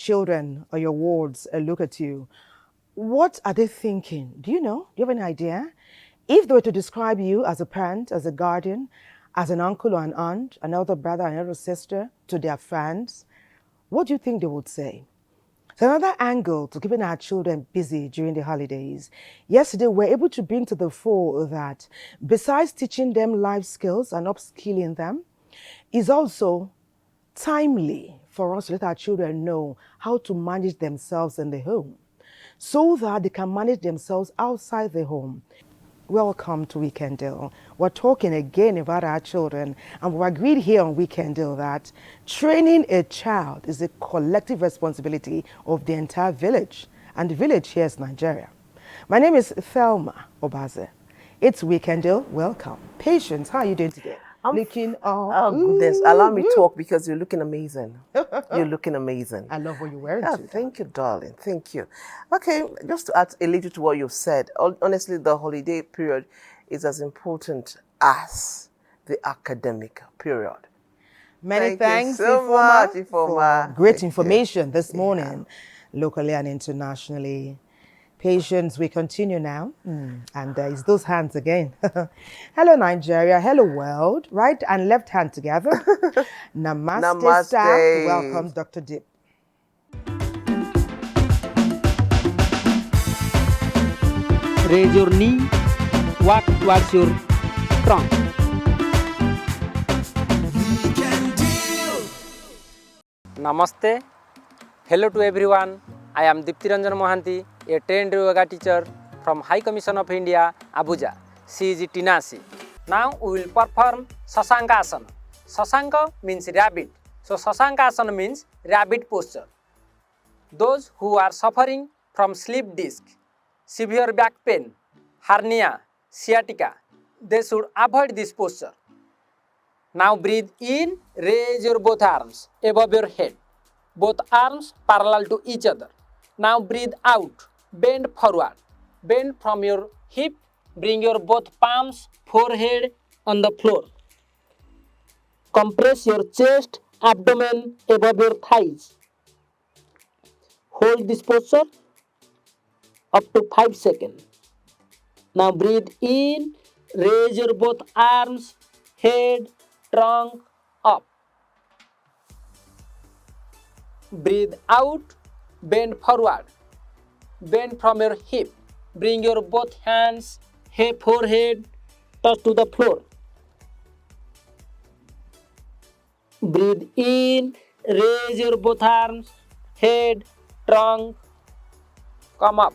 Children or your wards look at you, what are they thinking? Do you know? Do you have an idea? If they were to describe you as a parent, as a guardian, as an uncle or an aunt, an elder brother, an elder sister to their fans, what do you think they would say? So another angle to keeping our children busy during the holidays. Yesterday, we're able to bring to the fore that besides teaching them life skills and upskilling them, is also timely for us to let our children know how to manage themselves in the home so that they can manage themselves outside the home. Welcome to Weekend Deal. We're talking again about our children, and we agreed here on Weekend Deal that training a child is a collective responsibility of the entire village, and the village here is Nigeria. My name is Thelma Obaze. It's Weekend Deal. Welcome. Patience, how are you doing today? Looking all... Oh, goodness. Allow me to talk because you're looking amazing. You're looking amazing. I love what you're wearing Oh, today. thank you, darling. Thank you. Okay, just to add a little to what you've said, honestly, the holiday period is as important as the academic period. Many Thank thanks, you so much, Ifoma. for great Thank you. information this morning, locally and internationally. Patience, we continue now. And it's those hands again. Hello, Nigeria. Hello, world. Right and left hand together. Namaste, Namaste. staff. Welcome, Dr. Dip. Raise your knee, walk towards your trunk. Namaste. Hello to everyone. I am Dipti Ranjan Mohanty, a trained yoga teacher from High Commission of India, Abuja, CG Now we will perform Sasanka Asana. Sasanka means rabbit. So Sasanka Asana means rabbit posture. Those who are suffering from slip disc, severe back pain, hernia, sciatica, they should avoid this posture. Now breathe in, raise your both arms above your head. Both arms parallel to each other. Now breathe out, bend forward. Bend from your hip, bring your both palms, forehead on the floor. Compress your chest, abdomen above your thighs. Hold this posture up to 5 seconds. Now breathe in, raise your both arms, head, trunk up. Breathe out, bend forward. Bend from your hip. Bring your both hands, head, forehead, touch to the floor. Breathe in, raise your both arms, head, trunk, come up.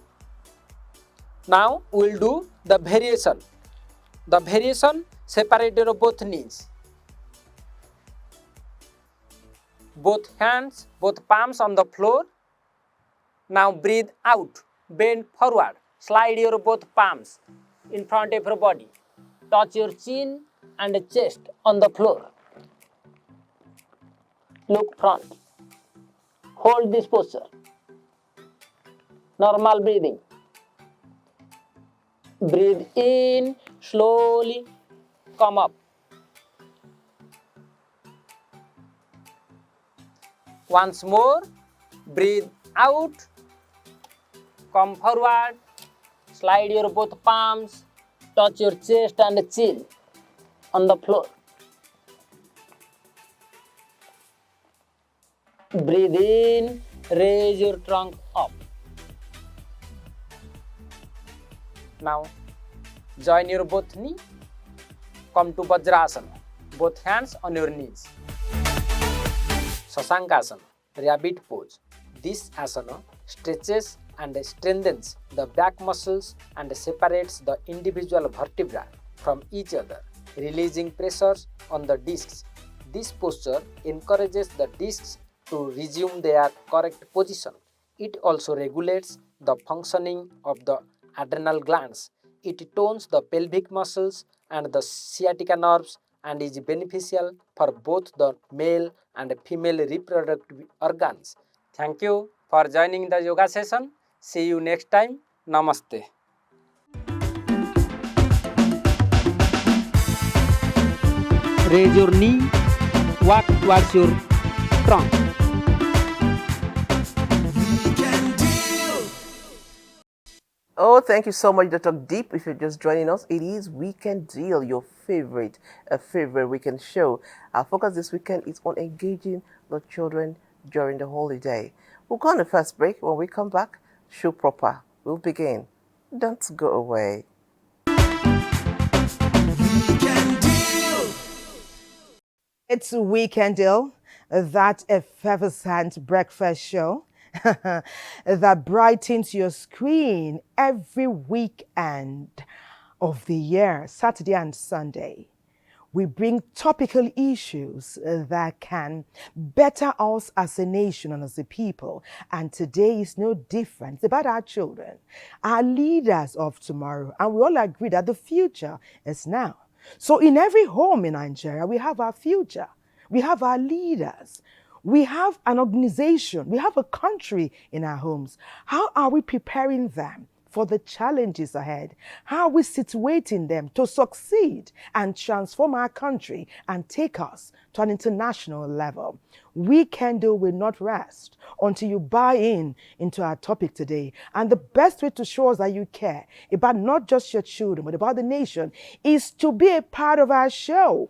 Now we'll do the variation. The variation, separate your both knees. Both hands, both palms on the floor. Now breathe out, bend forward, slide your both palms in front of your body. Touch your chin and chest on the floor. Look front. Hold this posture. Normal breathing. Breathe in, slowly come up. Once more, breathe out, come forward, slide your both palms, touch your chest and chin on the floor. Breathe in, raise your trunk up. Now, join your both knee, come to Vajrasana, both hands on your knees. Sasankasana, rabbit pose. This asana stretches and strengthens the back muscles and separates the individual vertebra from each other, releasing pressures on the discs. This posture encourages the discs to resume their correct position. It also regulates the functioning of the adrenal glands. It tones the pelvic muscles and the sciatica nerves and is beneficial for both the male and female reproductive organs. Thank you for joining the yoga session. See you next time. Namaste. Raise your knee, walk towards your trunk. Oh, thank you so much, Dr. Deep. If you're just joining us, it is Weekend Deal, your favorite weekend show. Our focus this weekend is on engaging the children during the holiday. We'll go on the first break. When we come back, show proper. We'll begin. Don't go away. It's Weekend Deal, that effervescent breakfast show that brightens your screen every weekend of the year, Saturday and Sunday. We bring topical issues that can better us as a nation and as a people. And today is no different. It's about our children, our leaders of tomorrow. And we all agree that the future is now. So in every home in Nigeria, we have our future. We have our leaders. We have an organization. We have a country in our homes. How are we preparing them for the challenges ahead? How are we situating them to succeed and transform our country and take us to an international level? Weekend will not rest until you buy into our topic today. And the best way to show us that you care about not just your children, but about the nation, is to be a part of our show.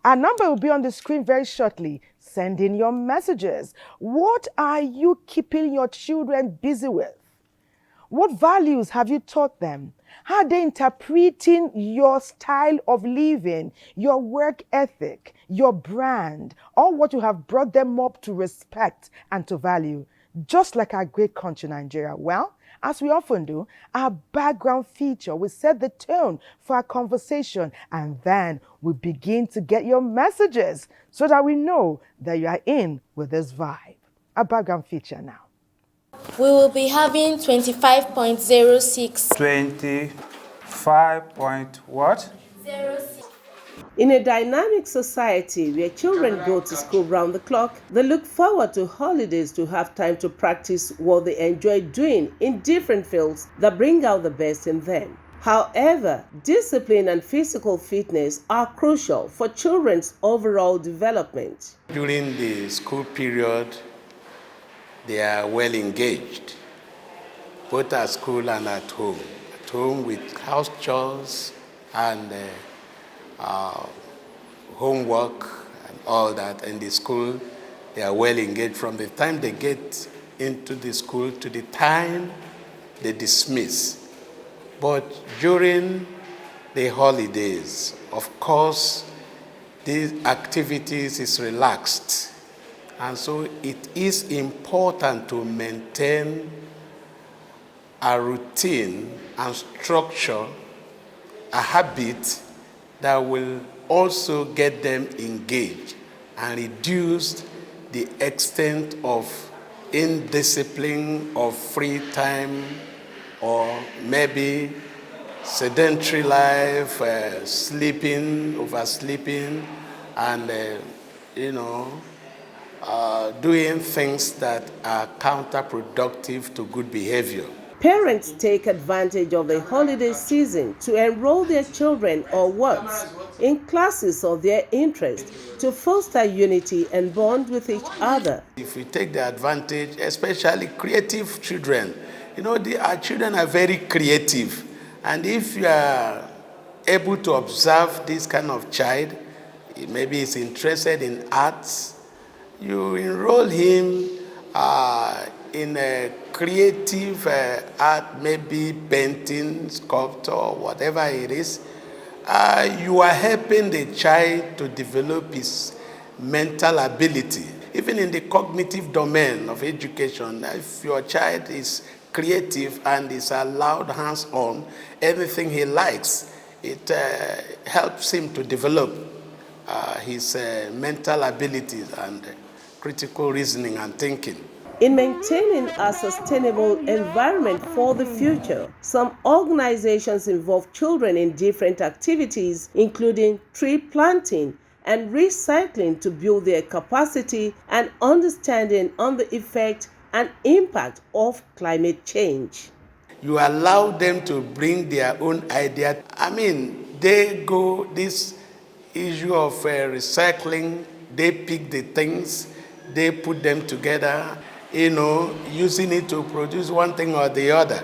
Our number will be on the screen very shortly. Send in your messages. What are you keeping your children busy with? What values have you taught them? How are they interpreting your style of living, your work ethic, your brand, or what you have brought them up to respect and to value? Just like our great country, Nigeria. Well, as we often do, our background feature will set the tone for our conversation, and then we begin to get your messages so that we know that you are in with this vibe. Our background feature now. We will be having 25.06. 25 point what? 06. In a dynamic society where children go to school round the clock, they look forward to holidays to have time to practice what they enjoy doing in different fields that bring out the best in them. However, discipline and physical fitness are crucial for children's overall development. During the school period, they are well engaged, both at school and at home. At home with house chores and homework and all that. In the school, they are well engaged from the time they get into the school to the time they dismiss. But during the holidays, of course, these activities is relaxed. And so it is important to maintain a routine and structure, a habit that will also get them engaged and reduce the extent of indiscipline of free time or maybe sedentary life, sleeping, oversleeping, and doing things that are counterproductive to good behavior. Parents take advantage of the holiday season to enroll their children or works in classes of their interest to foster unity and bond with each other. If we take the advantage, especially creative children, our children are very creative. And if you are able to observe this kind of child, maybe he's interested in arts, you enroll him in a creative art, maybe painting, sculpture, whatever it is. You are helping the child to develop his mental ability. even in the cognitive domain of education, if your child is creative and is allowed hands-on, anything he likes, it helps him to develop his mental abilities and critical reasoning and thinking. In maintaining a sustainable environment for the future, some organizations involve children in different activities, including tree planting and recycling, to build their capacity and understanding on the effect and impact of climate change. You allow them to bring their own idea. I mean, they go this issue of recycling, they pick the things, they put them together, using it to produce one thing or the other.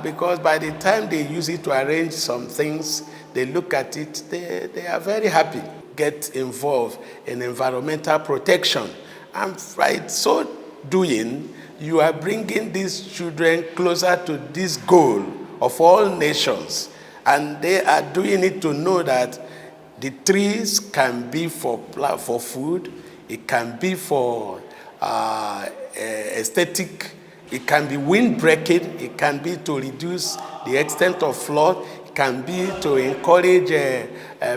Because by the time they use it to arrange some things, they look at it, they are very happy. Get involved in environmental protection. And by so doing, you are bringing these children closer to this goal of all nations. And they are doing it to know that the trees can be for food, it can be for aesthetic, it can be windbreaking, it can be to reduce the extent of flood, it can be to encourage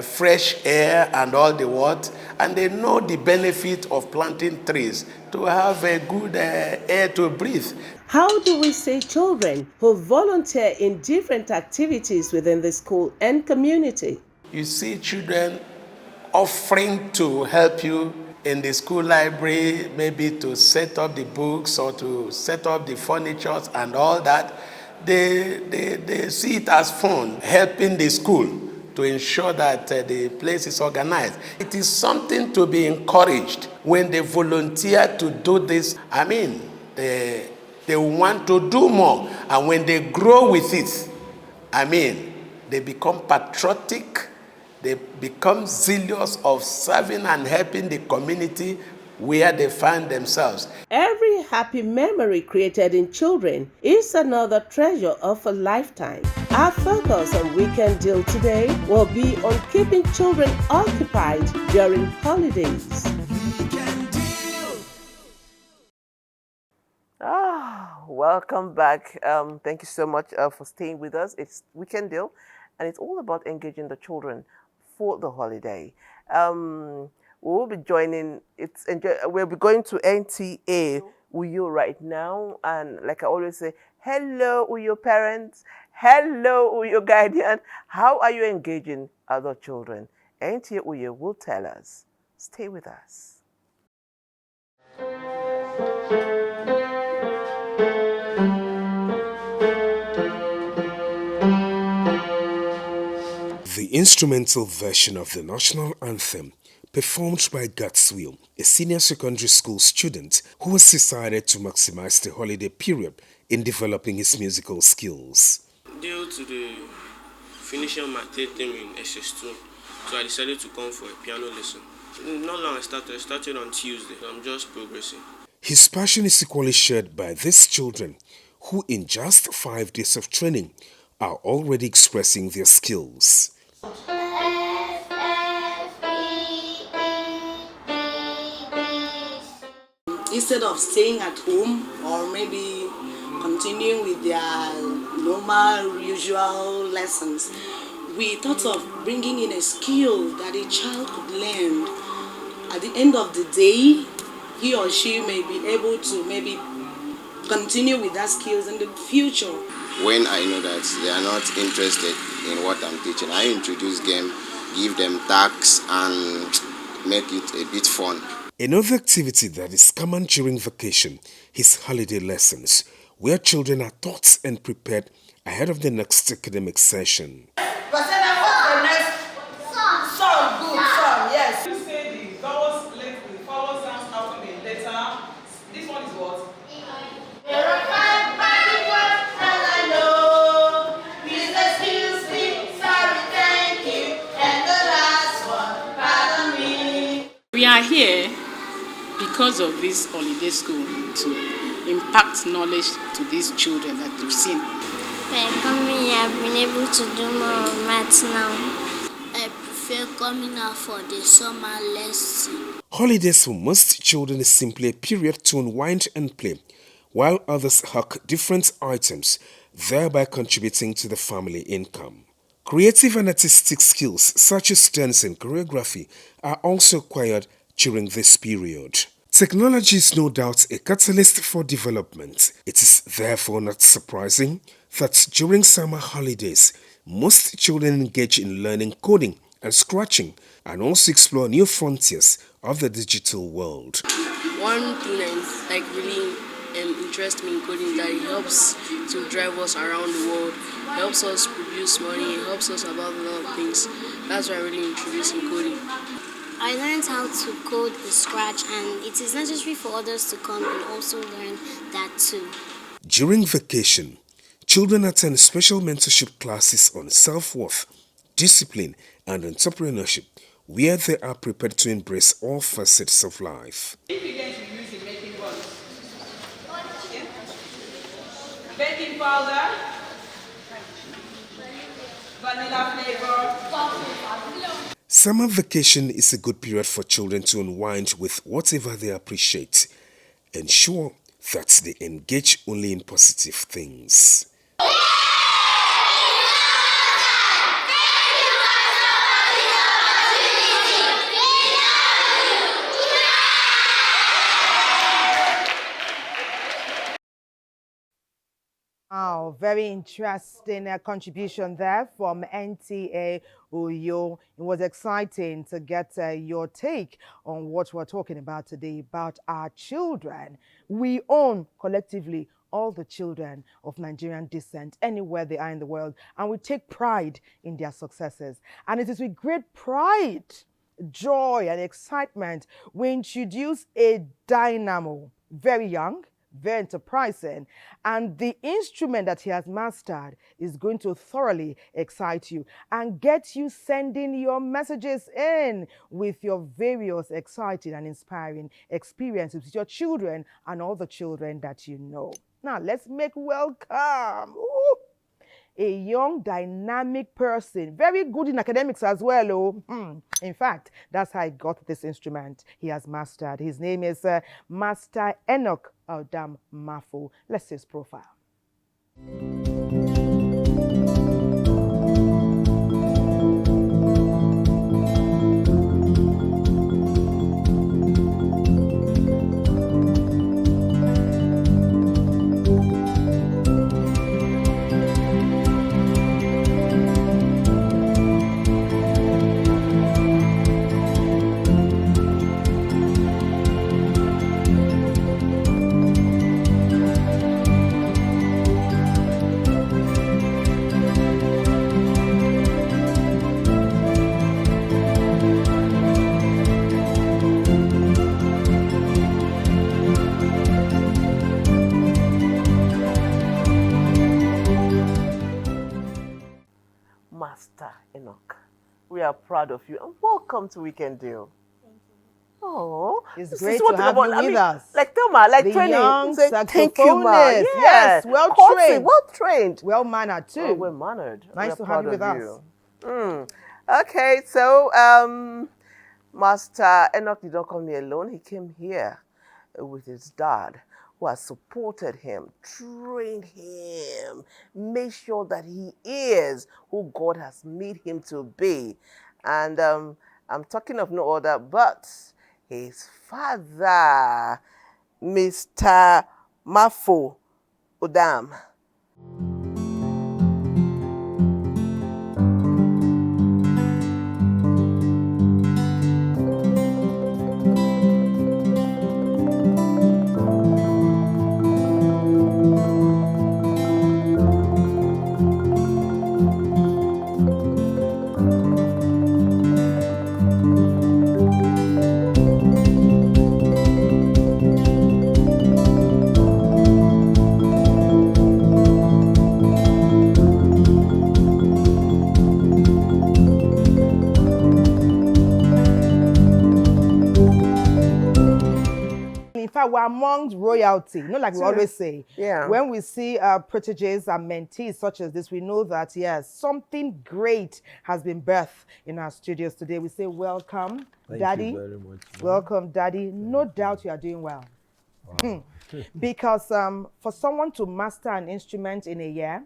fresh air and all the what. And they know the benefit of planting trees to have a good air to breathe. How do we say children who volunteer in different activities within the school and community? You see children offering to help you in the school library, maybe to set up the books or to set up the furniture and all that. They see it as fun, helping the school to ensure that the place is organized. It is something to be encouraged when they volunteer to do this. I mean, they want to do more. And when they grow with it, I mean, they become patriotic, they become zealous of serving and helping the community where they find themselves. Every happy memory created in children is another treasure of a lifetime. Our focus on Weekend Deal today will be on keeping children occupied during holidays. Welcome back. Thank you so much for staying with us. It's Weekend Deal, and it's all about engaging the children for the holiday. We'll be joining. We'll be going to NTA Uyo right now, and like I always say, hello Uyo parents, hello Uyo guardian. How are you engaging other children? NTA Uyo will tell us. Stay with us. The instrumental version of the national anthem, performed by Gatswill, a senior secondary school student who has decided to maximize the holiday period in developing his musical skills. Due to the finishing my third term in SS2, so I decided to come for a piano lesson. Not long I started on Tuesday. I'm just progressing. His passion is equally shared by these children who in just 5 days of training are already expressing their skills. Instead of staying at home or maybe continuing with their normal, usual lessons, we thought of bringing in a skill that a child could learn. At the end of the day, he or she may be able to maybe continue with that skills in the future. When I know that they are not interested in what I'm teaching, I introduce them, give them tasks, and make it a bit fun. Another activity that is common during vacation is holiday lessons, where children are taught and prepared ahead of the next academic session. Yes. You say the vowels sounds out in a letter. This one is what? We are here because of this holiday school to impact knowledge to these children that we've seen. By coming here, I've been able to do more maths now. I prefer coming out for the summer lesson. Holidays for most children is simply a period to unwind and play, while others hawk different items, thereby contributing to the family income. Creative and artistic skills such as dance and choreography are also acquired during this period. Technology is no doubt a catalyst for development. It is therefore not surprising that during summer holidays, most children engage in learning coding and scratching and also explore new frontiers of the digital world. One thing that really interests me in coding is that it helps to drive us around the world, helps us produce money, it helps us about a lot of things. That's why I really introduced in coding. I learned how to code in Scratch, and it is necessary for others to come and also learn that too. During vacation, children attend special mentorship classes on self-worth, discipline, and entrepreneurship, where they are prepared to embrace all facets of life. Ingredients we use in making buns. Yeah. Baking powder, vanilla flavor. Summer vacation is a good period for children to unwind with whatever they appreciate. Ensure that they engage only in positive things. Wow, very interesting contribution there from NTA Uyo. It was exciting to get your take on what we're talking about today, about our children. We own collectively all the children of Nigerian descent anywhere they are in the world, and we take pride in their successes. And it is with great pride, joy, and excitement we introduce a dynamo, very young, very enterprising, and the instrument that he has mastered is going to thoroughly excite you and get you sending your messages in with your various exciting and inspiring experiences with your children and all the children that you know. Now let's make welcome a young dynamic person, very good in academics as well. In fact, that's how I got this instrument he has mastered. His name is Master Enoch Adam Mafo. Let's see his profile. Master Enoch, we are proud of you and welcome to Weekend Deal. Oh, it's great to have you with us. Like Thelma, like the training. Young Say, thank you, ma. Yes, well trained. Well trained. Well mannered too. Oh, well mannered. Nice to have you with us. Okay, so Master Enoch did not come here alone. He came here with his dad, who has supported him, trained him, made sure that he is who God has made him to be. And I'm talking of no other but his father, Mr. Mafo Odam. fact, we're among royalty. Not like we always say. Yeah. When we see proteges and mentees such as this, we know that, yes, something great has been birthed in our studios today. We say, welcome, Daddy. Thank you very much. Welcome, Daddy. No doubt you are doing well. Wow. Because for someone to master an instrument in a year,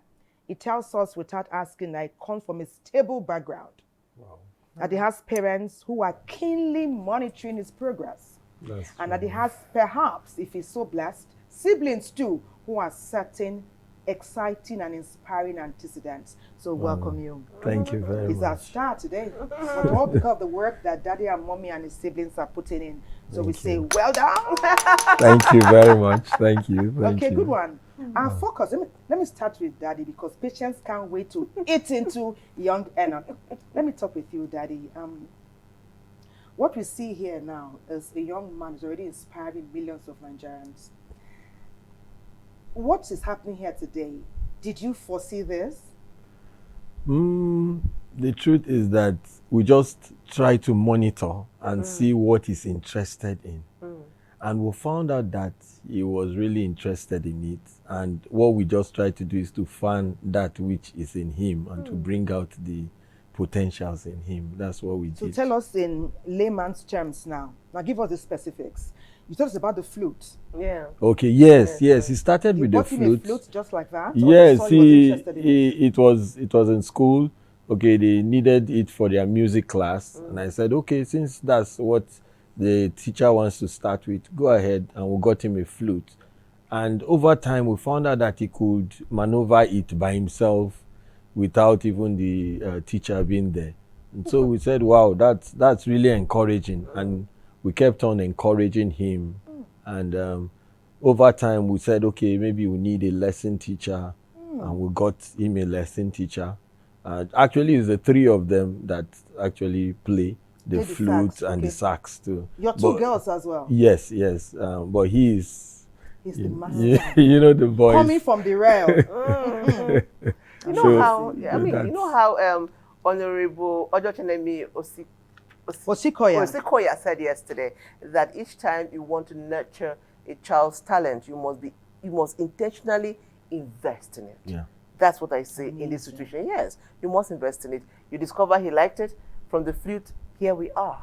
it tells us without asking that it comes from a stable background. Wow. That he has parents who are keenly monitoring his progress. And that he has, perhaps, if he's so blessed, siblings too, who are certain, exciting and inspiring antecedents. So welcome you. Thank you very He's our much. star today. But all because of the work that Daddy and Mommy and his siblings are putting in. So we say, well done. Thank you very much. Thank you. Thank Okay, you. good one. Our focus, let me start with Daddy because patients can't wait to eat into young Enoch. Let me talk with you, Daddy. What we see here now is a young man who's already inspiring millions of Nigerians. What is happening here today? Did you foresee this? The truth is that we just try to monitor and see what he's interested in. And we found out that he was really interested in it. And what we just try to do is to find that which is in him and to bring out the potentials in him. That's what we So did. tell us in layman's terms now. Now give us the specifics. You told us about the flute. Yeah. Okay, yes. He started with the bought him a flute. flute just like that? Yes, Or you saw he was interested in it? it was in school. Okay, they needed it for their music class. And I said, okay, since that's what the teacher wants to start with, go ahead. And we got him a flute. And over time, we found out that he could maneuver it by himself without even the teacher being there. And so we said, wow, that's really encouraging. And we kept on encouraging him. And over time, we said, okay, maybe we need a lesson teacher. And we got him a lesson teacher. Actually, it's the three of them that actually play the flute and the sax too. Your two girls as well? Yes. But he's the master. You know the voice. Coming from the rail. You know how, you know how Honorable Ojochenemi Osikoya said yesterday that each time you want to nurture a child's talent, you must intentionally invest in it. Yeah. That's what I say in this situation. Yes, you must invest in it. You discover he liked it. From the flute, here we are.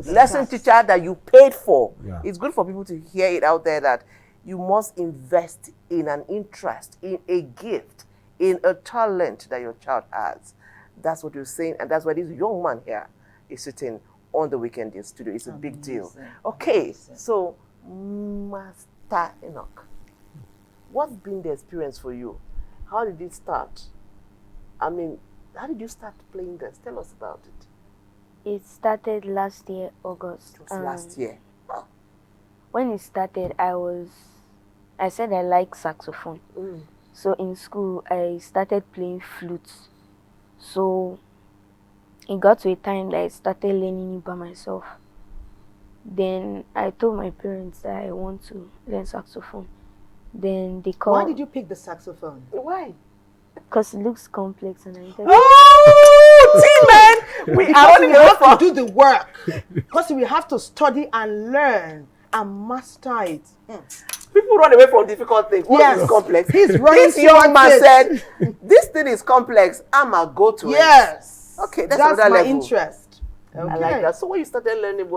Lesson teacher that you paid for. Yeah. It's good for people to hear it out there that you must invest in an interest, in a gift, in a talent that your child has. That's what you're saying, and that's why this young man here is sitting on the weekend in studio. It's a big deal. Okay, so Master Enoch, what's been the experience for you? How did it start? I mean, how did you start playing this? Tell us about it. It started last year, August. It was last year. When it started, I said I like saxophone. So in school, I started playing flute. So it got to a time that I started learning it by myself. Then I told my parents that I want to learn saxophone. Then they called. Why did you pick the saxophone? Why? Because it looks complex and I said, oh, T-Man! We have to do the work. Because we have to study and learn and master it. People run away from difficult things. What is complex? He's running. This young man said, this thing is complex. I'ma go to it. Yes. Okay, that's my another level. interest. Okay. I like that. So when you started learning,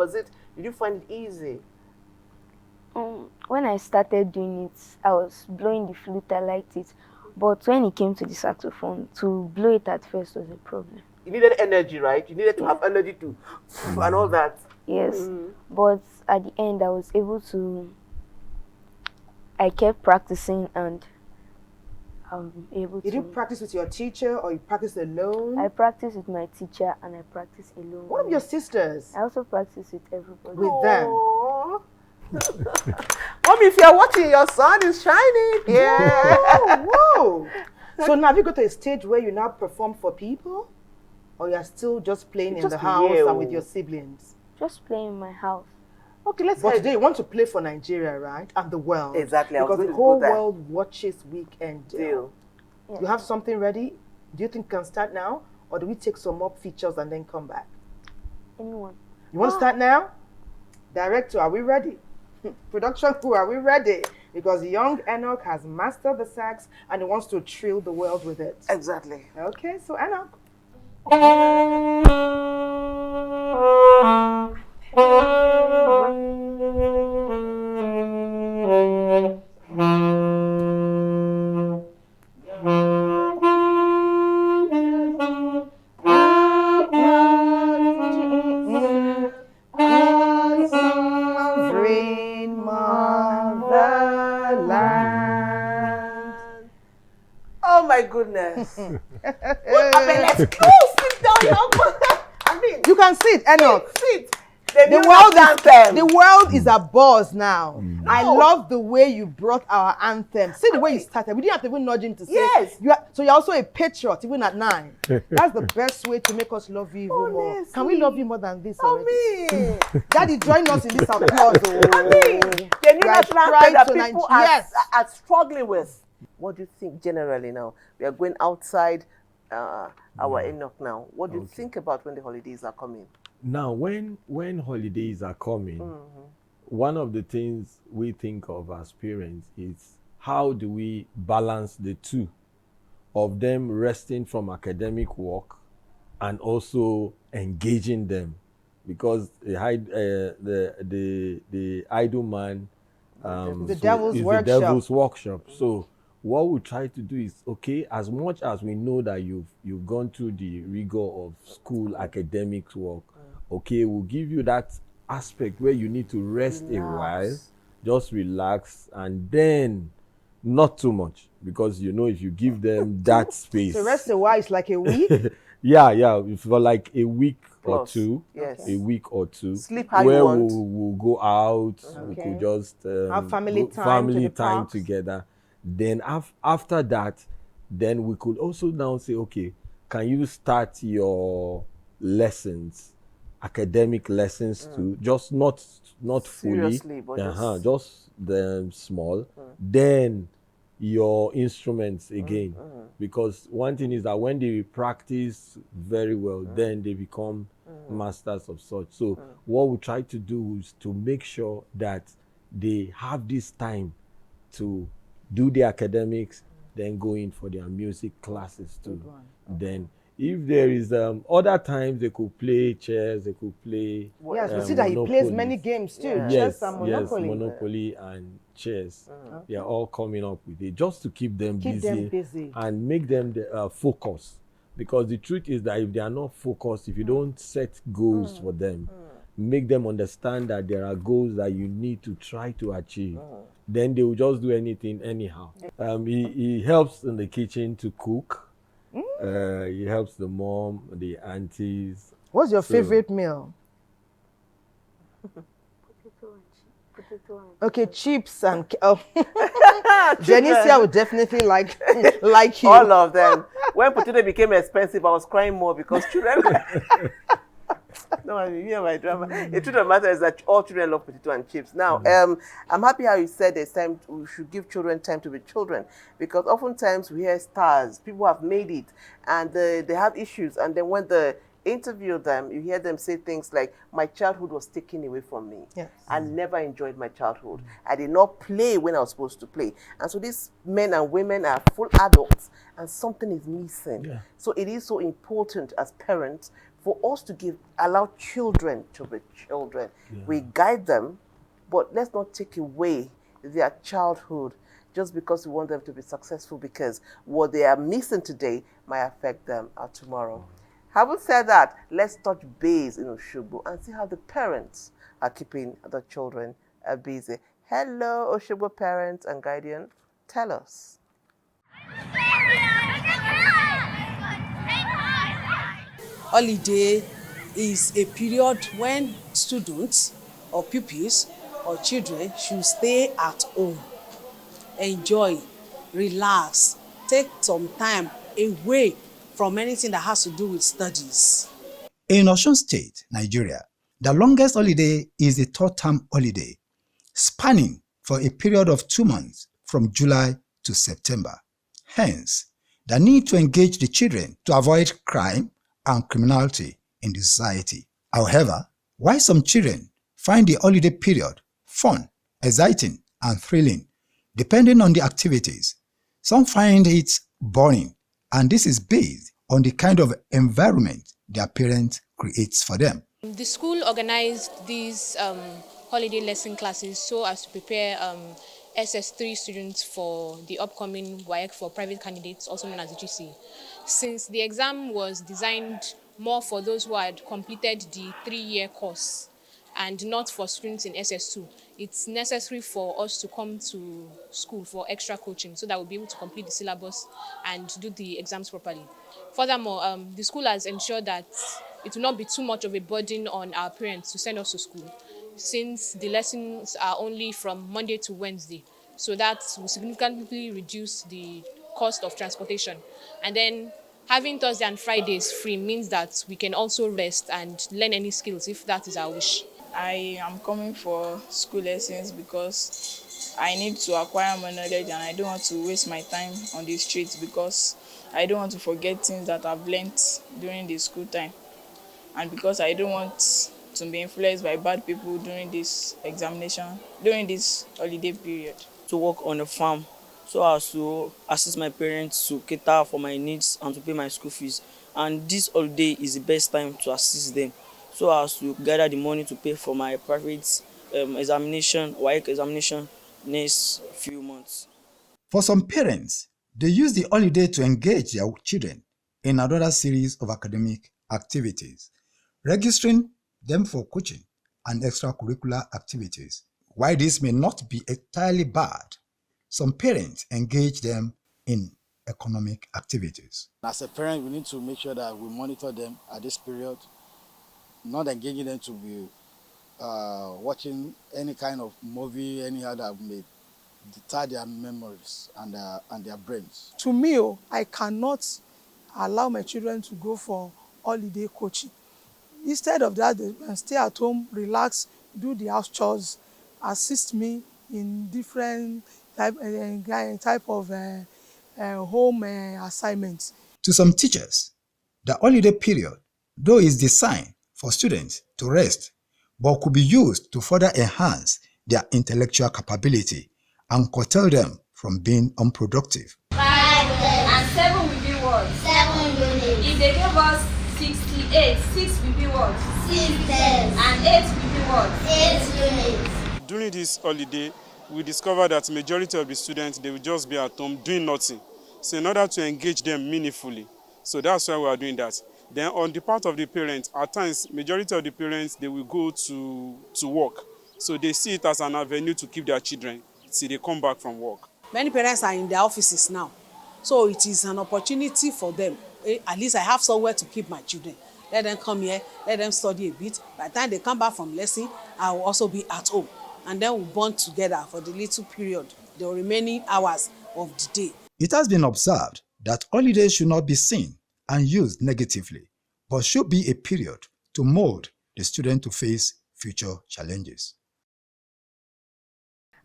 did you find it easy? When I started doing it, I was blowing the flute, I liked it. But when it came to the saxophone, to blow it at first was a problem. You needed energy, right? You needed to have energy to and all that. Yes. But at the end, I was able to... I kept practicing and I'm able to... Did you practice with your teacher or you practiced alone? I practiced with my teacher and I practiced alone. What of your sisters? I also practice with everybody. With them? Mommy, if you're watching, your sun is shining. Yeah. Whoa. So now have you got to a stage where you now perform for people? Or you're still just playing in the house and with your siblings? Just playing in my house. Okay, let's But today you want to play for Nigeria, right? And the world. Exactly. Because the whole world watches Weekend Deal. Yeah. You have something ready? Do you think can start now? Or do we take some more features and then come back? Anyone. You want to start now? Director, are we ready? Production crew, are we ready? Because young Enoch has mastered the sax and he wants to thrill the world with it. Exactly. Okay, so Enoch. Sovereign motherland. Oh my goodness. Let's sit down. I mean, you can sit, Enoch. Sit. The world is a buzz now. No. I love the way you brought our anthem. See the way you started. We didn't have to even nudge him to say. Yes. So you're also a patriot, even at 9. That's the best way to make us love you even more. Can we love you more than this already? Daddy, join us in this applause. The new national anthem that people are struggling with. What do you think generally now? We are going outside our Enoch now. What do you think about when the holidays are coming? Now, when holidays are coming, one of the things we think of as parents is how do we balance the two of them resting from academic work and also engaging them, because the idle man the devil's workshop. The devil's workshop. So what we try to do is, okay, as much as we know that you've gone through the rigor of school academic work, okay, we'll give you that aspect where you need to rest a while, just relax, and then not too much, because if you give them that space. So rest a while is like a week? yeah, for like a week plus, or two. Yes. A week or two. Sleep how where you want. We'll go out, we could just have family time together. Then after that, then we could also now say, okay, can you start your lessons, academic lessons too, just not fully, but just the small, then your instruments again, because one thing is that when they practice very well, then they become masters of such. So what we try to do is to make sure that they have this time to do the academics, then go in for their music classes too. Then if there is other times they could play chess, they could play we see that he plays many games too. Chess and Monopoly. Yes, Monopoly and chess. They are all coming up with it just to keep them busy and make them focus. Because the truth is that if they are not focused, if you don't set goals for them, make them understand that there are goals that you need to try to achieve, then they will just do anything anyhow. He helps in the kitchen to cook. He helps the mom, the aunties. What's your favorite meal? Okay, chips and Janicia would definitely like you. All of them. When potato became expensive, I was crying more because children. No, I mean, my drama. The truth of the matter is that all children love potato and chips. Now, I'm happy how you said there's time. We should give children time to be children, because oftentimes we hear stars, people have made it, and they have issues, and then when they interview them, you hear them say things like, "My childhood was taken away from me. Yes. I never enjoyed my childhood. I did not play when I was supposed to play." And so these men and women are full adults, and something is missing. Yeah. So it is so important as parents for us to allow children to be children. Yeah. We guide them, but let's not take away their childhood just because we want them to be successful, because what they are missing today might affect them tomorrow. Having said that, let's touch base in Osogbo and see how the parents are keeping the children busy. Hello, Osogbo parents and guardian. Tell us. Holiday is a period when students or pupils or children should stay at home, enjoy, relax, take some time away from anything that has to do with studies. In Osun State, Nigeria, the longest holiday is the third term holiday, spanning for a period of 2 months from July to September. Hence, the need to engage the children to avoid crime and criminality in the society. However, while some children find the holiday period fun exciting, and thrilling, depending on the activities. Some find it boring, and this is based on the kind of environment their parents creates for them. The school organized these holiday lesson classes so as to prepare SS3 students for the upcoming WAEC for private candidates, also known as the GC. Since the exam was designed more for those who had completed the 3-year course and not for students in SS2, it's necessary for us to come to school for extra coaching so that we'll be able to complete the syllabus and do the exams properly. Furthermore, the school has ensured that it will not be too much of a burden on our parents to send us to school, since the lessons are only from Monday to Wednesday. So that will significantly reduce the cost of transportation. And then having Thursday and Fridays free means that we can also rest and learn any skills if that is our wish. I am coming for school lessons because I need to acquire more knowledge and I don't want to waste my time on the streets because I don't want to forget things that I've learned during the school time, and because I don't want to be influenced by bad people during this examination, during this holiday period. To work on a farm so as to assist my parents to cater for my needs and to pay my school fees. And this holiday is the best time to assist them so as to gather the money to pay for my private examination, WAEC examination next few months. For some parents, they use the holiday to engage their children in another series of academic activities, registering them for coaching and extracurricular activities. While this may not be entirely bad, some parents engage them in economic activities. As a parent, we need to make sure that we monitor them at this period, not engaging them to be watching any kind of movie, anyhow that may deter their memories and their brains. To me, I cannot allow my children to go for holiday coaching. Instead of that, they can stay at home, relax, do the house chores, assist me in different type of home assignments. To some teachers, the holiday period, though is designed for students to rest, but could be used to further enhance their intellectual capability and curtail them from being unproductive. 5 and 7 will be what? 7 units. If they gave us 68, 6 will be what? 6 tests. And 8 will be what? 8 units. During this holiday, we discovered that majority of the students, they will just be at home doing nothing. So in order to engage them meaningfully, so that's why we are doing that. Then on the part of the parents, at times, majority of the parents, they will go to work. So they see it as an avenue to keep their children till they come back from work. Many parents are in their offices now, so it is an opportunity for them. At least I have somewhere to keep my children. Let them come here, let them study a bit. By the time they come back from lesson, I will also be at home. And then we'll bond together for the little period, the remaining hours of the day. It has been observed that holidays should not be seen and used negatively, but should be a period to mold the student to face future challenges.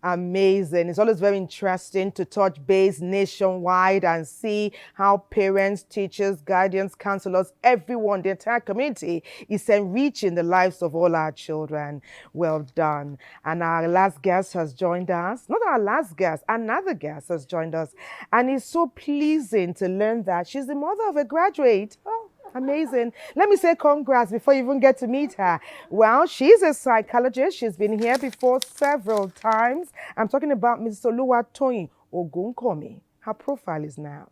Amazing. It's always very interesting to touch base nationwide and see how parents, teachers, guardians, counselors, everyone, the entire community is enriching the lives of all our children. Well done. And our last guest has joined us. Not our last guest, another guest has joined us. And it's so pleasing to learn that she's the mother of a graduate. Oh, amazing. Let me say congrats before you even get to meet her. Well, she's a psychologist. She's been here before several times. I'm talking about Ms. Oluwatoyin Ogunkomi. Her profile is now.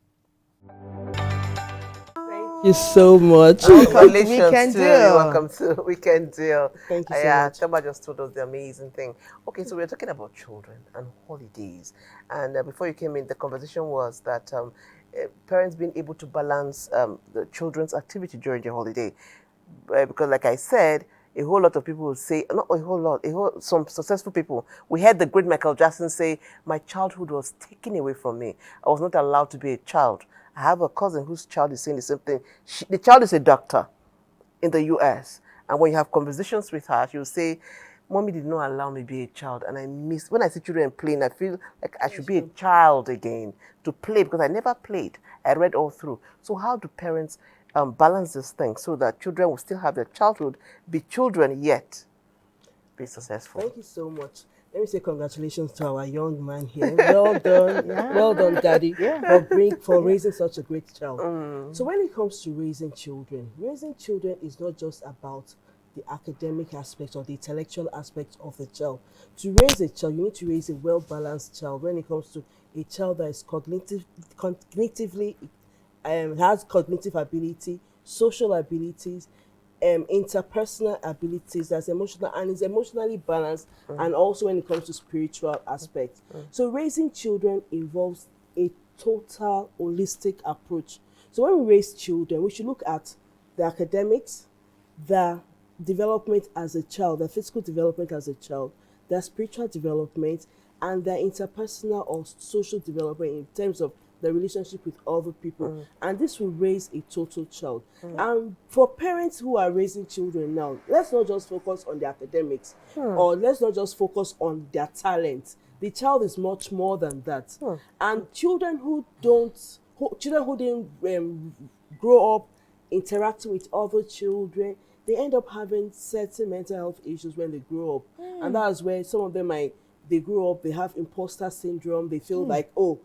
Thank you so much. Congratulations to welcome to Weekend Deal. Thank you so much. Chamba just told us the amazing thing. Okay, so we're talking about children and holidays. And before you came in, the conversation was that parents being able to balance the children's activity during the holiday. Because like I said, a whole lot of people will say, not a whole lot, some successful people. We heard the great Michael Jackson say, my childhood was taken away from me. I was not allowed to be a child. I have a cousin whose child is saying the same thing. The child is a doctor in the US. And when you have conversations with her, she will say, Mommy did not allow me to be a child. And I miss, when I see children playing, I feel like I should be a child again to play because I never played. I read all through. So how do parents balance this thing so that children will still have their childhood, be children yet be successful? Thank you so much. let me say congratulations to our young man here. Well done, well done, Daddy, for raising such a great child. So when it comes to raising children is not just about the academic aspect or the intellectual aspect of the child. To raise a child, you need to raise a well-balanced child when it comes to a child that is cognitively has cognitive ability, social abilities, interpersonal abilities, that's emotional and is emotionally balanced, and also when it comes to spiritual aspects. So raising children involves a total holistic approach. So when we raise children, we should look at the academics, the development as a child, the physical development as a child, their spiritual development, and their interpersonal or social development in terms of the relationship with other people. And this will raise a total child. And for parents who are raising children now, let's not just focus on the academics or let's not just focus on their talent. The child is much more than that. And children who didn't grow up interacting with other children, they end up having certain mental health issues when they grow up. And that's where some of them they grow up, they have imposter syndrome, they feel like, oh,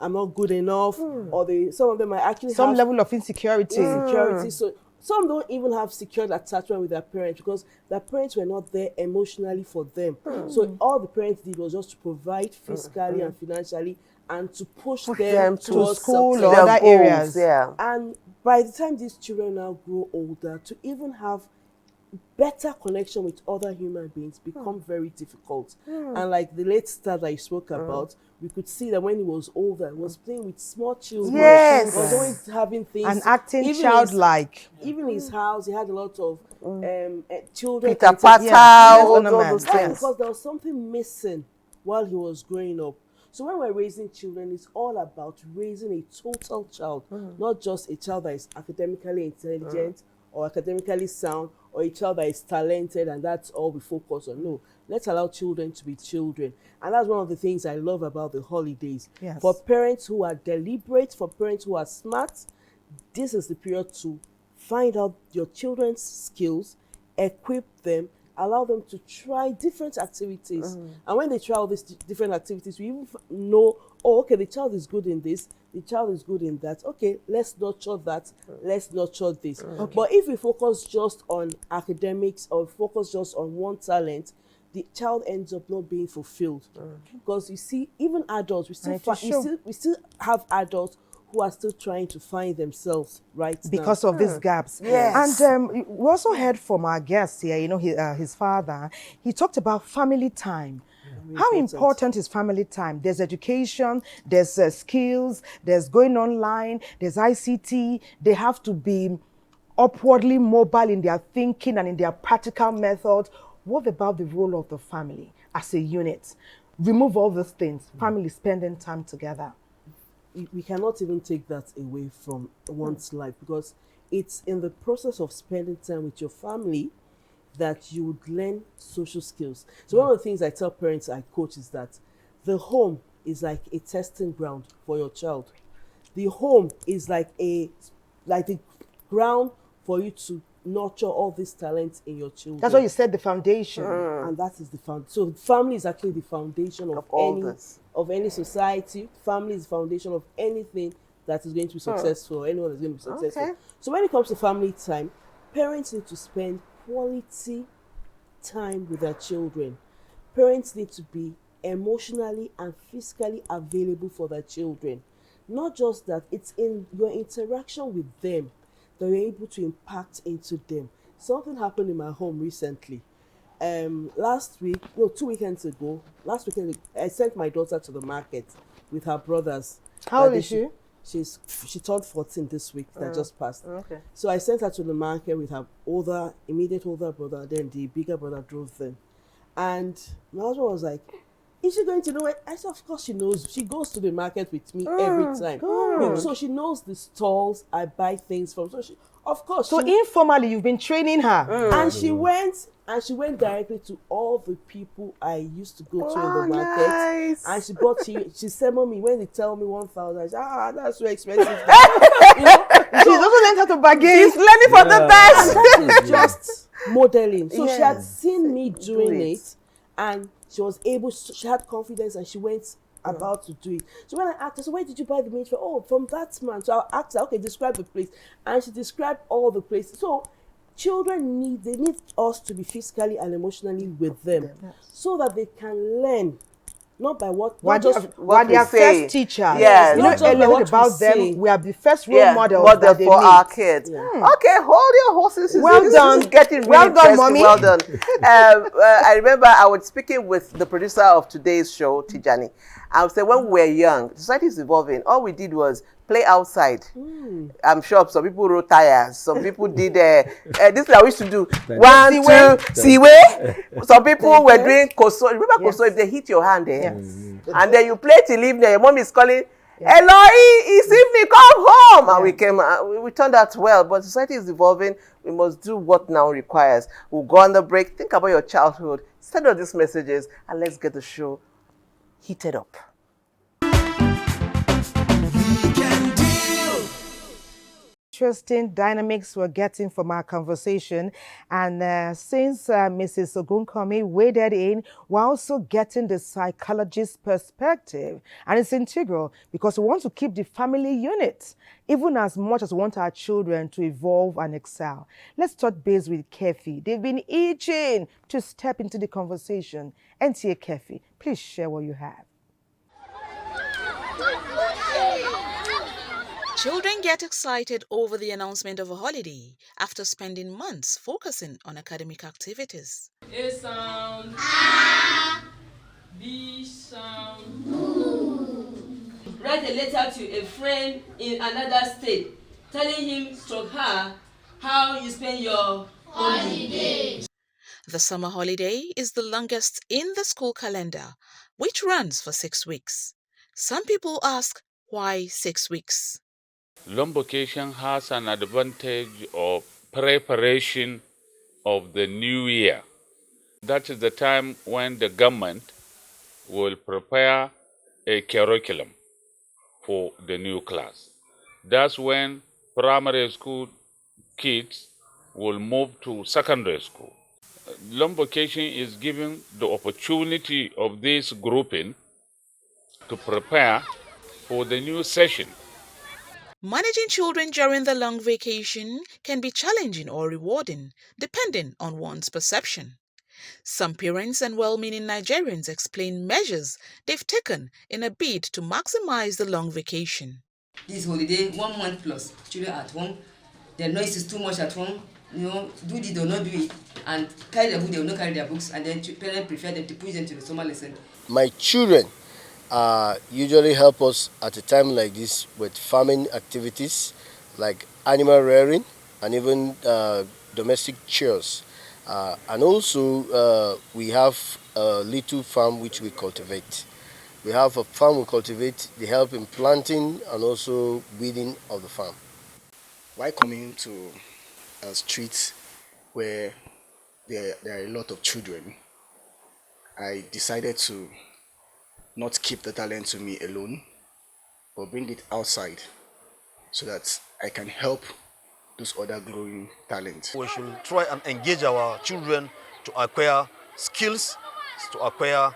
I'm not good enough, or some of them might actually some have level of insecurity. So some don't even have secured attachment with their parents because their parents were not there emotionally for them. So all the parents did was just to provide fiscally and financially and to push them to school success. or other areas. And by the time these children now grow older, to even have better connection with other human beings become very difficult. And like the late star that you spoke about, we could see that when he was older, he was playing with small children. Yes. He was always having things. And acting even childlike. Even his house, he had a lot of children. Peter Patel, all those things. Because there was something missing while he was growing up. So when we're raising children, it's all about raising a total child, not just a child that is academically intelligent or academically sound, or a child that is talented and that's all we focus on. No, let's allow children to be children. And that's one of the things I love about the holidays. Yes. For parents who are deliberate, for parents who are smart, this is the period to find out your children's skills, equip them, allow them to try different activities. And when they try all these different activities, we even know, oh, okay, the child is good in this, the child is good in that. Okay, let's nurture that, let's nurture this. But if we focus just on academics or focus just on one talent, the child ends up not being fulfilled. Because you see, even adults, we still have adults who are still trying to find themselves because of these gaps. Yes. And we also heard from our guest here, you know, his father, he talked about family time. How important is family time? There's education, there's skills, there's going online, there's ICT. They have to be upwardly mobile in their thinking and in their practical methods. What about the role of the family as a unit? Remove all those things, family spending time together. We cannot even take that away from one's life, because it's in the process of spending time with your family that you would learn social skills. So one of the things I tell parents I coach is that the home is like a testing ground for your child. The home is like the ground for you to nurture all these talents in your children. That's why you said the foundation. And that is the foundation. So family is actually the foundation of any society. Family is the foundation of anything that is going to be successful, or anyone that's going to be successful. So when it comes to family time, parents need to spend quality time with their children. Parents need to be emotionally and physically available for their children. Not just that, it's in your interaction with them that you're able to impact into them. Something happened in my home recently. 2 weekends ago, I sent my daughter to the market with her brothers. How old is she? She turned 14 this week that just passed. Okay. So I sent her to the market with her immediate older brother, then the bigger brother drove them. And my husband was like, is she going to know it? I said, of course she knows. She goes to the market with me every time. So she knows the stalls I buy things from. So informally, you've been training her. And she went directly to all the people I used to go to in the market. Nice. And she summoned me when they tell me 1,000. I said, that's so expensive. She's also learned how to bargain. She's learning from the best. And that is just modeling. So she had seen me doing it, and she was able, she had confidence and she went about to do it. So when I asked her, so where did you buy the meat from? Oh, from that man. So I asked her, okay, describe the place. And she described all the places. So children need us to be physically and emotionally with them so that they can learn. Not by what they are first teachers. Yes. You know, not just by what about them, say. we are the first role models model that they for meet. our kids. Okay, hold your horses. Well done. This is getting really Well done, interesting. mommy. Well done. I remember I was speaking with the producer of today's show, Tijani. I would say when we were young, society is evolving. All we did was play outside. I'm sure some people rode tires. Some people did this is what we used to do. 1, 2, siwe. Some people were doing koso. Remember koso? If they hit your hand, and then you play till evening. Your mom is calling, Eloy, it's evening, come home. And we came, we turned out well. But society is evolving. We must do what now requires. We'll go on the break. Think about your childhood. Send us these messages and let's get the show heated up. Interesting dynamics we're getting from our conversation. And since Mrs. Ogunkomi waded in, we're also getting the psychologist's perspective. And it's integral because we want to keep the family unit, even as much as we want our children to evolve and excel. Let's touch base with Kefi. They've been itching to step into the conversation. NTA Kefi, please share what you have. Children get excited over the announcement of a holiday after spending months focusing on academic activities. A sound. A. B sound. Ooh. Write a letter to a friend in another state, telling him or her how you spend your holiday. The summer holiday is the longest in the school calendar, which runs for 6 weeks. Some people ask, why 6 weeks? Long vacation has an advantage of preparation of the new year. That is the time when the government will prepare a curriculum for the new class. That's when primary school kids will move to secondary school. Long vacation is giving the opportunity of this grouping to prepare for the new session. Managing children during the long vacation can be challenging or rewarding, depending on one's perception. Some parents and well-meaning Nigerians explain measures they've taken in a bid to maximize the long vacation. This holiday, 1 month plus, children at home, the noise is too much at home, do this or not do it, and carry their book, they will not carry their books, and then parents prefer them to push them to the summer lesson. My children usually help us at a time like this with farming activities like animal rearing and even domestic chores. And also we have a little farm which we cultivate. We have a farm we cultivate, they help in planting and also weeding of the farm. Why coming to a street where there are a lot of children, I decided to not keep the talent to me alone, but bring it outside so that I can help those other growing talents. We should try and engage our children to acquire skills, to acquire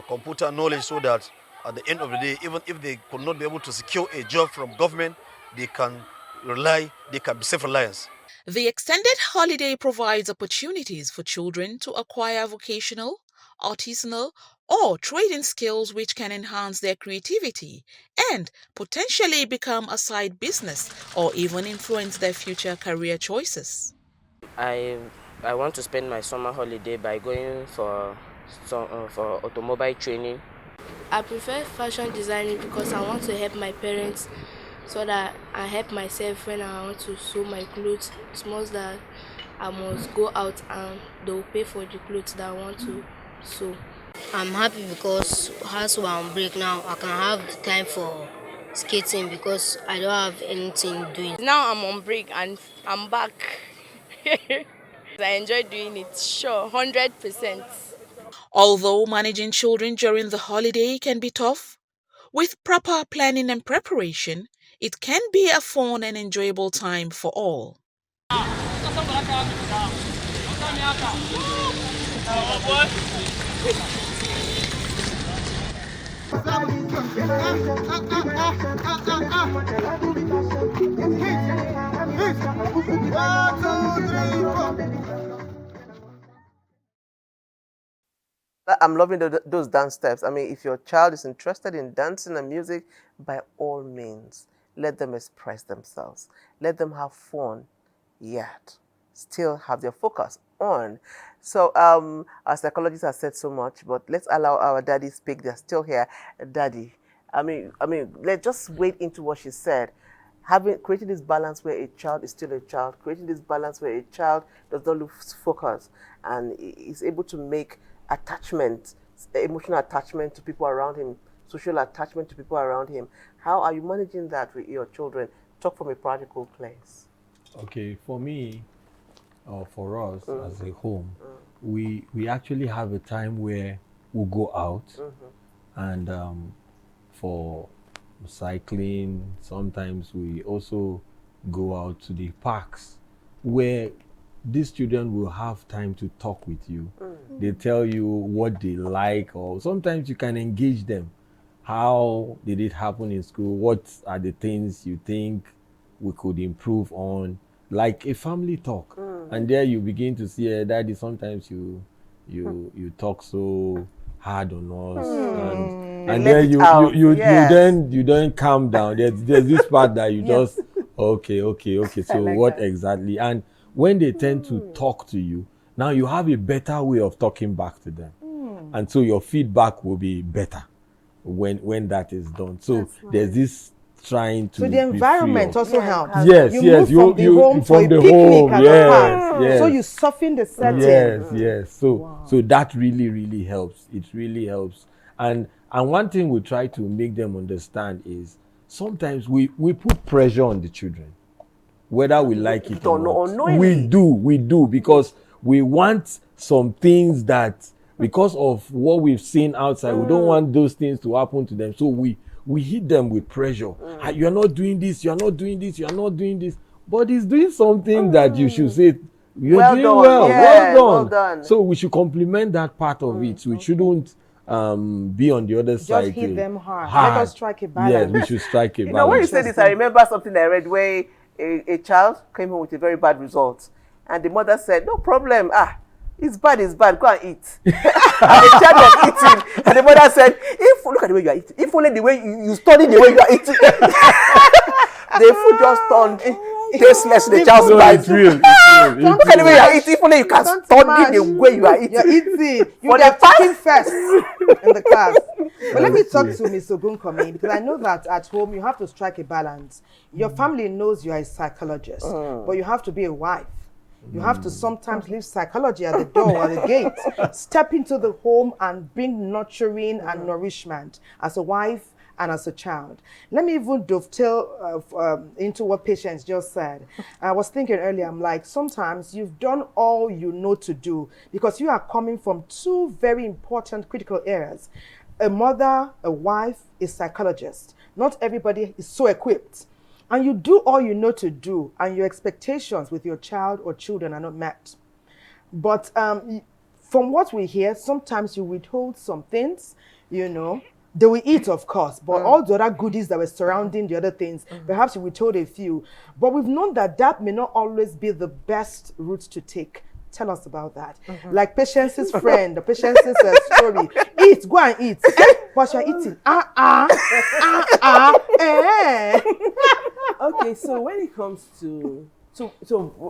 computer knowledge, so that at the end of the day, even if they could not be able to secure a job from government, they can be self-reliant. The extended holiday provides opportunities for children to acquire vocational, artisanal, or trading skills which can enhance their creativity and potentially become a side business or even influence their future career choices. I want to spend my summer holiday by going for automobile training. I prefer fashion designing because I want to help my parents so that I help myself when I want to sew my clothes. It's most that I must go out and they'll pay for the clothes that I want to sew. I'm happy because as we're on break now, I can have the time for skating because I don't have anything doing. Now I'm on break and I'm back. I enjoy doing it, sure, 100%. Although managing children during the holiday can be tough, with proper planning and preparation, it can be a fun and enjoyable time for all. I'm loving those dance steps. I mean, if your child is interested in dancing and music, by all means, let them express themselves. Let them have fun, yet still have their focus on. So, our psychologists have said so much, but let's allow our daddy speak. They're still here. Daddy, let's just wade into what she said. Creating this balance where a child is still a child, creating this balance where a child does not lose focus and is able to make attachment, emotional attachment to people around him, social attachment to people around him. How are you managing that with your children? Talk from a practical place. Okay, for me, or for us as a home, we actually have a time where we go out and for cycling. Sometimes we also go out to the parks where these children will have time to talk with you. They tell you what they like, or sometimes you can engage them. How did it happen in school? What are the things you think we could improve on? Like a family talk. And there you begin to see, Daddy, sometimes you talk so hard on us, and then you don't calm down. There's this part that you just okay. So like what that. Exactly? And when they tend to talk to you, now you have a better way of talking back to them, and so your feedback will be better when that is done. So there's this trying to. So the environment also helps. Yes, you move from the home to a picnic at the park. So you soften the setting. Yes. So that really helps. It really helps. And one thing we try to make them understand is sometimes we put pressure on the children, whether we like it or not. We do because we want some things that, because of what we've seen outside, we don't want those things to happen to them. So we hit them with pressure. You're not doing this, you're not doing this, you're not doing this. But he's doing something that you should say, you're doing well. Well done. So we should compliment that part of it. We shouldn't be on the other side. Just hit them hard. Let us strike a balance. Yes, we should strike a balance. You know, when you say this, I remember something I read where a child came home with a very bad result. And the mother said, no problem. It's bad, go and eat. And the child was eating. And the mother said, look at the way you are eating. If only the way you study the way you are eating. The food just turned tasteless in the child's mind. It's real. Look at the way you are eating. If only you can study the way you are eating. You're eating. You get talking first in the class. But let me talk to Ms. Ogunkomi, because I know that at home you have to strike a balance. Your family knows you are a psychologist, but you have to be a wife. You have to sometimes leave psychology at the door or the gate, step into the home and bring nurturing and nourishment as a wife and as a child. Let me even dovetail into what Patience just said. I was thinking earlier, I'm like, sometimes you've done all you know to do because you are coming from two very important critical areas. A mother, a wife, a psychologist. Not everybody is so equipped. And you do all you know to do, and your expectations with your child or children are not met. But from what we hear, sometimes you withhold some things, you know. They will eat, of course, but all the other goodies that were surrounding the other things, perhaps you withhold a few. But we've known that that may not always be the best route to take. Tell us about that. Like Patience's friend, the Patience's story. Eat, go and eat. What you're eating? Okay, so when it comes to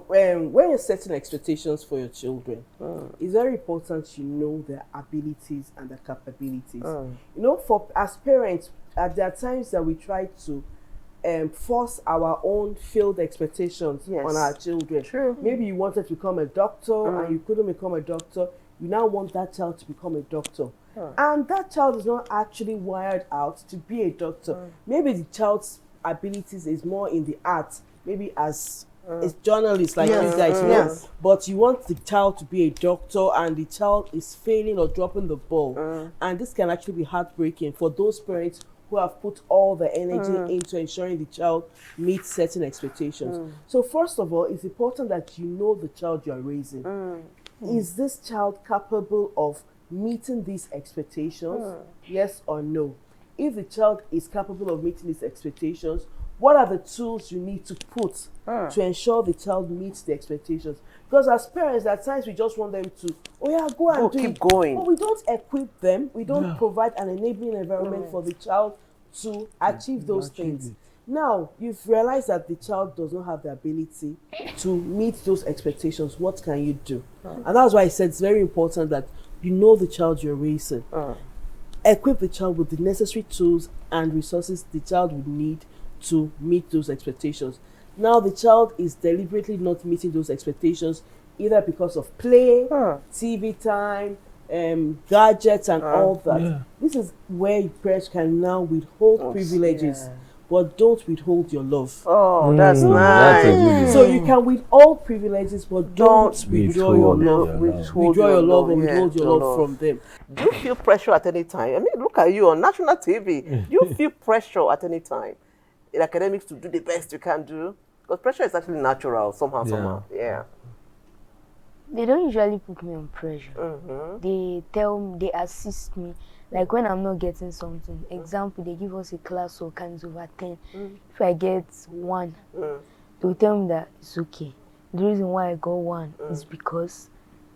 when you're setting expectations for your children, it's very important you know their abilities and their capabilities. You know, as parents, there are times that we try to force our own failed expectations on our children. True. Maybe you wanted to become a doctor and you couldn't become a doctor. You now want that child to become a doctor. And that child is not actually wired out to be a doctor. Maybe the child's abilities is more in the arts, maybe as a journalist like you guys know. But you want the child to be a doctor and the child is failing or dropping the ball. And this can actually be heartbreaking for those parents who have put all the energy into ensuring the child meets certain expectations. So first of all, it's important that you know the child you are raising. Is this child capable of meeting these expectations? Yes or no? If the child is capable of meeting these expectations, what are the tools you need to put to ensure the child meets the expectations? Because as parents, at times we just want them to, go and do keep it. going. But we don't equip them. We don't provide an enabling environment for the child to achieve those things. Now, you've realized that the child does not have the ability to meet those expectations. What can you do? And that's why I said it's very important that you know the child you're raising. Equip the child with the necessary tools and resources the child would need to meet those expectations. Now, the child is deliberately not meeting those expectations either because of play, TV time, gadgets, and all that. Yeah. This is where parents can now withhold privileges. But don't withhold your love. Oh, that's nice. That's a good So you can withhold privileges, but don't withdraw your love. Withdraw your love or withhold your love from them. Do you feel pressure at any time? I mean, look at you on national TV. Do you feel pressure at any time in academics to do the best you can do? Because pressure is actually natural somehow. Yeah. They don't usually put me on pressure. They tell me, they assist me. Like when I'm not getting something, example, they give us a class work and it's over 10. If I get 1, they will tell me that it's okay. The reason why I got 1 is because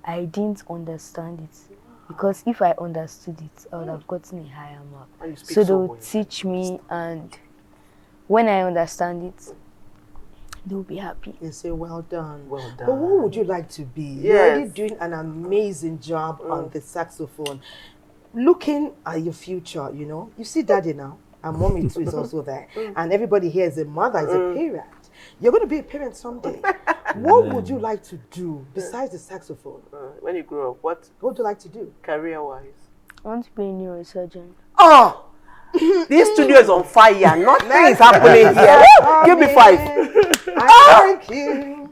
I didn't understand it. Because if I understood it, I would have gotten a higher mark. So they will teach me, and when I understand it, they'll be happy. They say, well done. Well done. But what would you like to be? You're already doing an amazing job on the saxophone. Looking at your future, you know, you see daddy now, and mommy too is also there. And everybody here is a mother, is a parent. You're going to be a parent someday. What would you like to do besides the saxophone? When you grow up, what would you like to do? Career-wise? I want to be a neurosurgeon. Oh! This studio is on fire. Nothing is happening here. Give me 5. I thank you.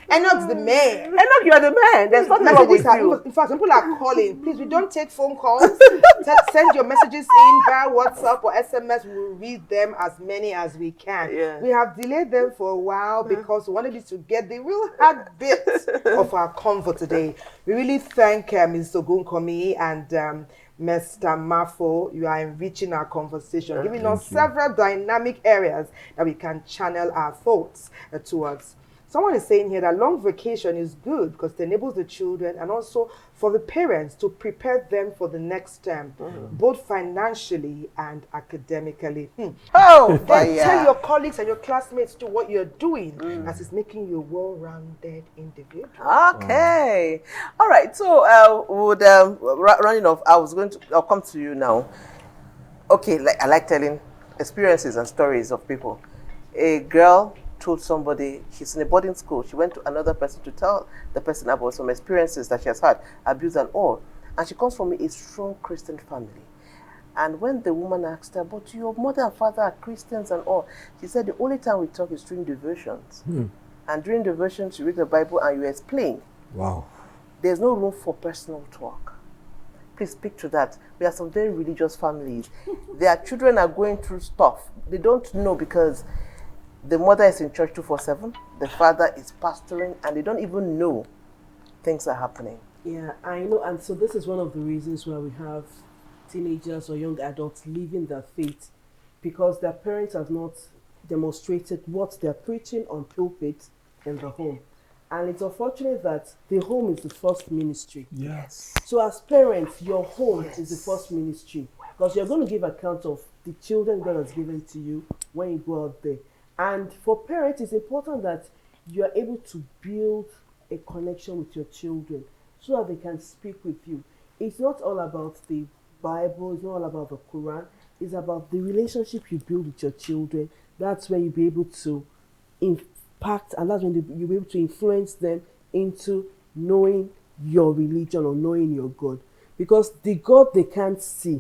Enoch's the man. Enoch, you are the man. There's nothing wrong with you. In fact, people are calling. Please, we don't take phone calls. Send your messages in via WhatsApp or SMS. We'll read them as many as we can. Yeah. We have delayed them for a while because we wanted you to get the real hard bit of our convo today. We really thank Mr. Ogunkomi and Mr. Mafo. You are enriching our conversation, giving us several dynamic areas that we can channel our thoughts towards. Someone is saying here that long vacation is good because it enables the children and also for the parents to prepare them for the next term, both financially and academically. Oh, then tell your colleagues and your classmates to what you're doing as it's making you a well-rounded individual. Okay. All right. So, running off, I'll come to you now. Okay, I like telling experiences and stories of people. A girl told somebody she's in a boarding school. She went to another person to tell the person about some experiences that she has had, abuse and all. And she comes from a strong Christian family. And when the woman asked her, but your mother and father are Christians and all, she said the only time we talk is during devotions. And during devotions, you read the Bible and you explain. Wow. There's no room for personal talk. Please speak to that. We have some very religious families. Their children are going through stuff. They don't know because the mother is in church 24/7, the father is pastoring, and they don't even know things are happening. Yeah, I know. And so this is one of the reasons why we have teenagers or young adults leaving their faith, because their parents have not demonstrated what they're preaching on pulpit in the home. And it's unfortunate that the home is the first ministry. Yes. So as parents, your home is the first ministry, because you're going to give account of the children God has given to you when you go out there. And for parents, it's important that you are able to build a connection with your children so that they can speak with you. It's not all about the Bible, it's not all about the Quran, it's about the relationship you build with your children. That's where you'll be able to impact, and that's when you'll be able to influence them into knowing your religion or knowing your God. Because the God they can't see,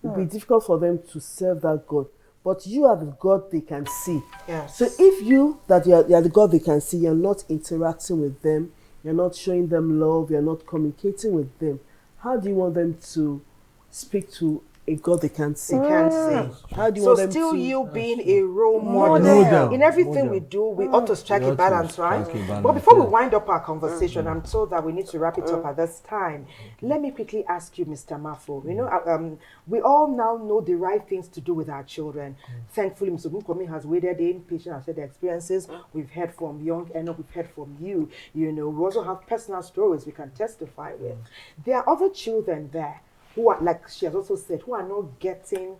it will be difficult for them to serve that God. But you are the God they can see. Yes. So if you are the God they can see, you're not interacting with them, you're not showing them love, you're not communicating with them, how do you want them to speak to a God they can't see. How do you So want them still to? you being a role model. In everything we do, we ought to strike a balance, right? But before we wind up our conversation, I'm told that we need to wrap it up at this time. Let me quickly ask you, Mr. Mafo. You know, we all now know the right things to do with our children. Thankfully, Mr. Bunkomi has waded in, patient has shared their experiences. We've heard from young Enoch, we've heard from you. You know, we also have personal stories we can testify with. There are other children there who are, like she has also said, who are not being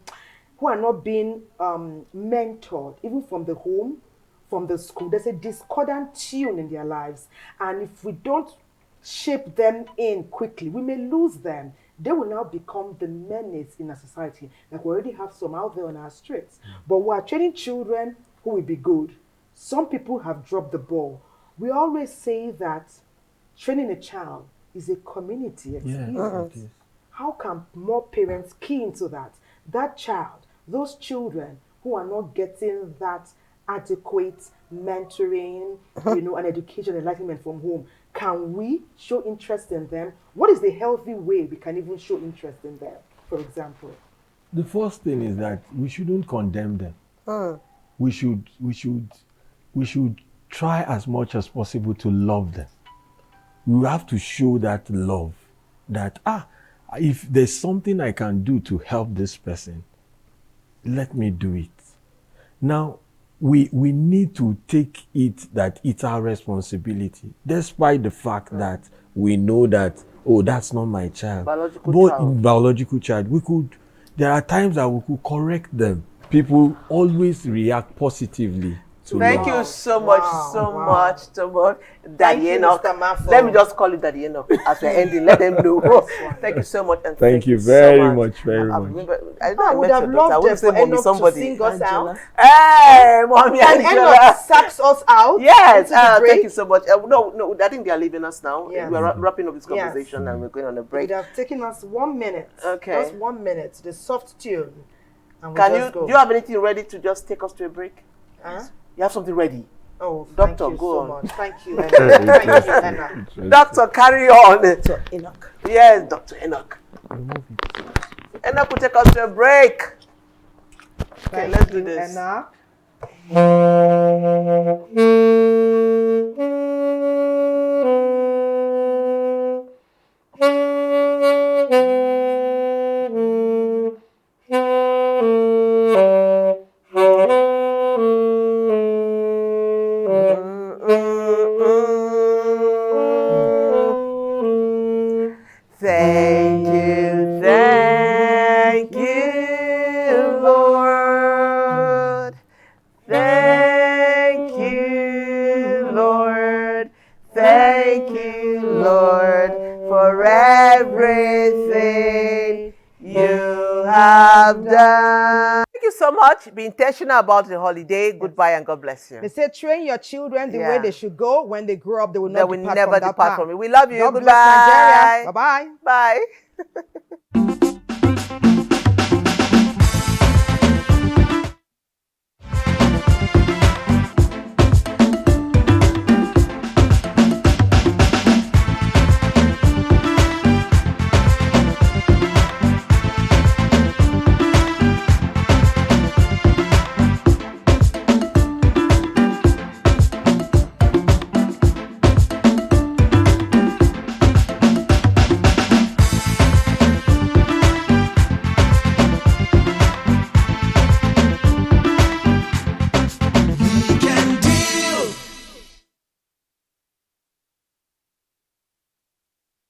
mentored, even from the home, from the school. There's a discordant tune in their lives. And if we don't shape them in quickly, we may lose them. They will now become the menace in our society. Like we already have some out there on our streets. But we are training children who will be good. Some people have dropped the ball. We always say that training a child is a community experience. How can more parents key into that? That child, those children who are not getting that adequate mentoring, you know, and education, enlightenment from home, can we show interest in them? What is the healthy way we can even show interest in them, for example? The first thing is that we shouldn't condemn them. We should try as much as possible to love them. We have to show that love, that if there's something I can do to help this person, let me do it. Now, we need to take it that it's our responsibility, despite the fact that we know that, oh, that's not my child. Biological child. There are times that we could correct them. People always react positively. Thank you so much, Daddy Enoch. Let me just call you Daddy Enoch as we're ending. Let them know. Thank you so much. And thank you very much, very much. I would have loved for Enoch to sing us out. Hey, Mommy and Angela. Enoch saps us out. Yes, thank you so much. No, I think they are leaving us now. Yes. We're wrapping up this conversation and we're going on a break. It would have taken us 1 minute. Okay. Just 1 minute. The soft tune. And do you have anything ready to just take us to a break? You have something ready? Oh, Doctor, thank you go so on. much. Thank you, Anna. Thank you, Anna. Doctor, carry on. Dr. Enoch. Yes, Dr. Enoch. Enoch will take us to a break. Okay, let's do this. Enoch. Thank you, Lord. Thank you, Lord. Thank you, Lord, for everything you have done. Thank you so much. Be intentional about the holiday. Goodbye and God bless you. They say train your children the way they should go. When they grow up, they will not never depart from it. We love you. God Goodbye. bless Nigeria. Bye-bye. Bye.